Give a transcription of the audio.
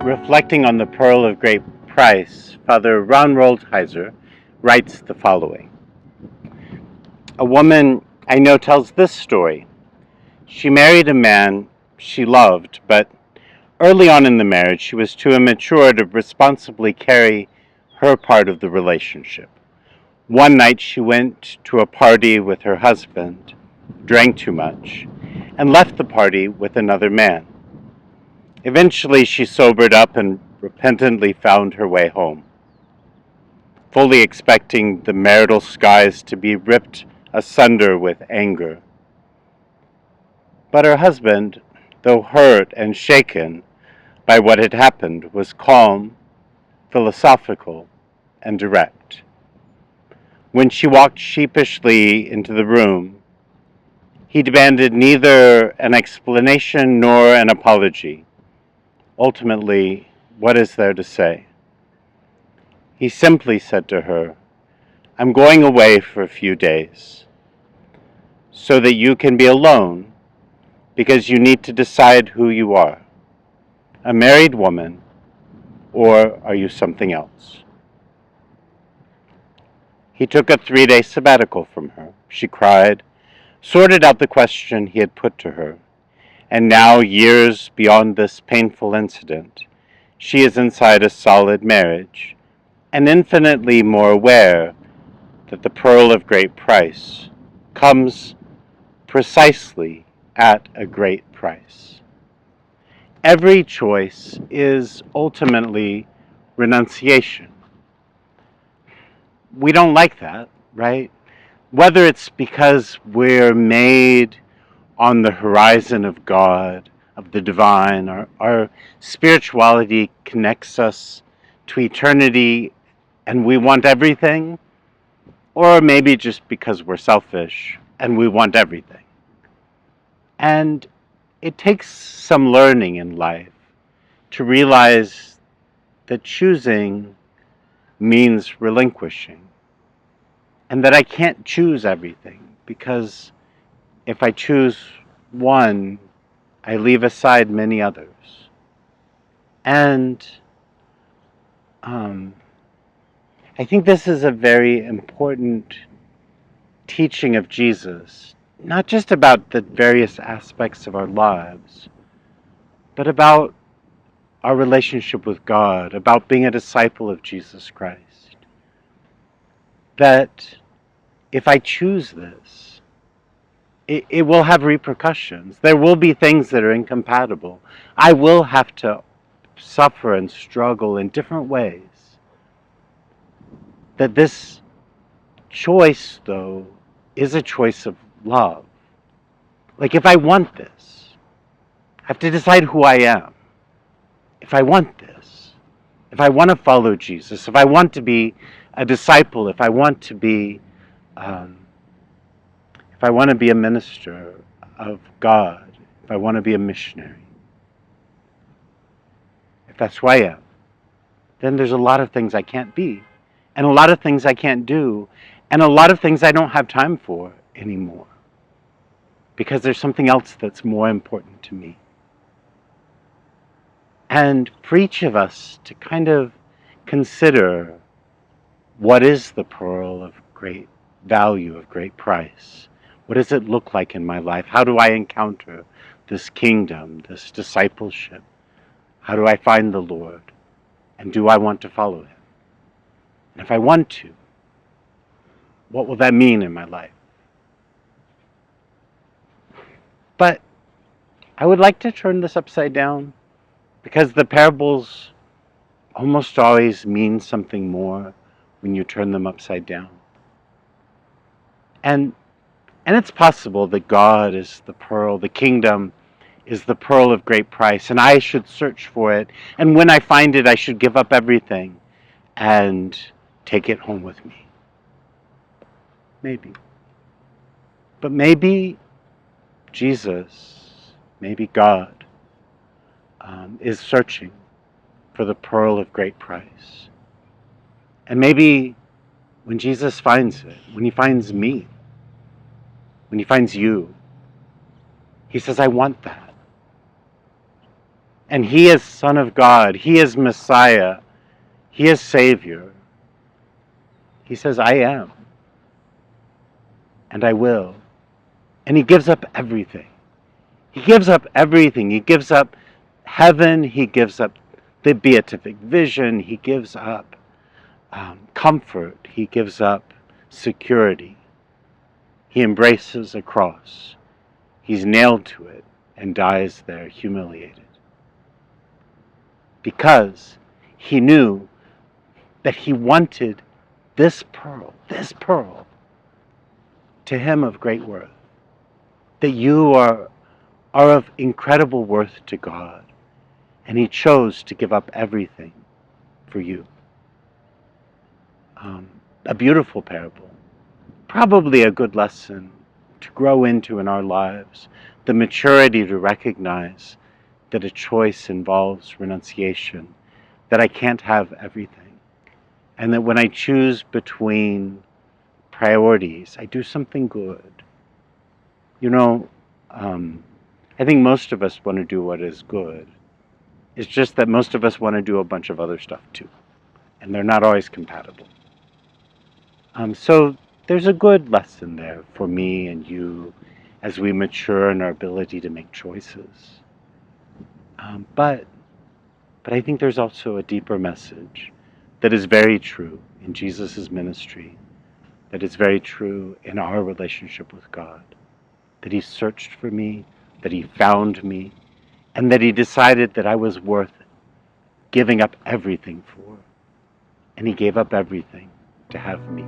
reflecting on the pearl of great price, Father Ron Roldheiser writes the following. A woman I know tells this story. She married a man she loved, but early on in the marriage she was too immature to responsibly carry her part of the relationship. One night she went to a party with her husband, drank too much, and left the party with another man. Eventually she sobered up and repentantly found her way home, fully expecting the marital skies to be ripped asunder with anger. But her husband, though hurt and shaken by what had happened, was calm, philosophical, and direct. When she walked sheepishly into the room, he demanded neither an explanation nor an apology. Ultimately, what is there to say? He simply said to her, "I'm going away for a few days, so that you can be alone, because you need to decide who you are, a married woman, or are you something else?" He took a 3-day sabbatical from her. She cried, sorted out the question he had put to her, and now, years beyond this painful incident, she is inside a solid marriage, and infinitely more aware that the pearl of great price comes precisely at a great price. Every choice is ultimately renunciation. We don't like that, right? Whether it's because we're made on the horizon of God, of the divine, our spirituality connects us to eternity and we want everything, or maybe just because we're selfish and we want everything. And it takes some learning in life to realize that choosing means relinquishing, and that I can't choose everything, because if I choose one, I leave aside many others. And I think this is a very important teaching of Jesus, not just about the various aspects of our lives, but about our relationship with God, about being a disciple of Jesus Christ. That if I choose this, it will have repercussions. There will be things that are incompatible. I will have to suffer and struggle in different ways. That this choice, though, is a choice of love. Like, if I want this, I have to decide who I am. If I want this, if I want to follow Jesus, if I want to be a disciple, if I want to be a minister of God, if I want to be a missionary, if that's who I am, then there's a lot of things I can't be, and a lot of things I can't do, and a lot of things I don't have time for anymore, because there's something else that's more important to me. And for each of us to kind of consider, what is the pearl of great value, of great price? What does it look like in my life? How do I encounter this kingdom, this discipleship? How do I find the Lord? And do I want to follow him? And if I want to, what will that mean in my life? But I would like to turn this upside down, because the parables almost always mean something more when you turn them upside down. And it's possible that God is the pearl, the kingdom is the pearl of great price, and I should search for it, and when I find it, I should give up everything and take it home with me. Maybe. But maybe Jesus, maybe God, is searching for the pearl of great price. And maybe when Jesus finds it, when he finds me, when he finds you, he says, I want that. And He is Son of God. He is Messiah. He is Savior. He says, I am. And I will. And He gives up everything. He gives up everything. He gives up heaven. He gives up the beatific vision. He gives up comfort. He gives up security. He embraces a cross. He's nailed to it and dies there humiliated. Because He knew that He wanted this pearl, to Him of great worth. That you are of incredible worth to God. And He chose to give up everything for you. A beautiful parable. Probably a good lesson to grow into in our lives. The maturity to recognize that a choice involves renunciation. That I can't have everything. And that when I choose between priorities, I do something good. You know, I think most of us want to do what is good. It's just that most of us want to do a bunch of other stuff too. And they're not always compatible. So there's a good lesson there for me and you as we mature in our ability to make choices. But I think there's also a deeper message that is very true in Jesus' ministry, that is very true in our relationship with God, that He searched for me, that He found me, and that He decided that I was worth giving up everything for. And He gave up everything to have me.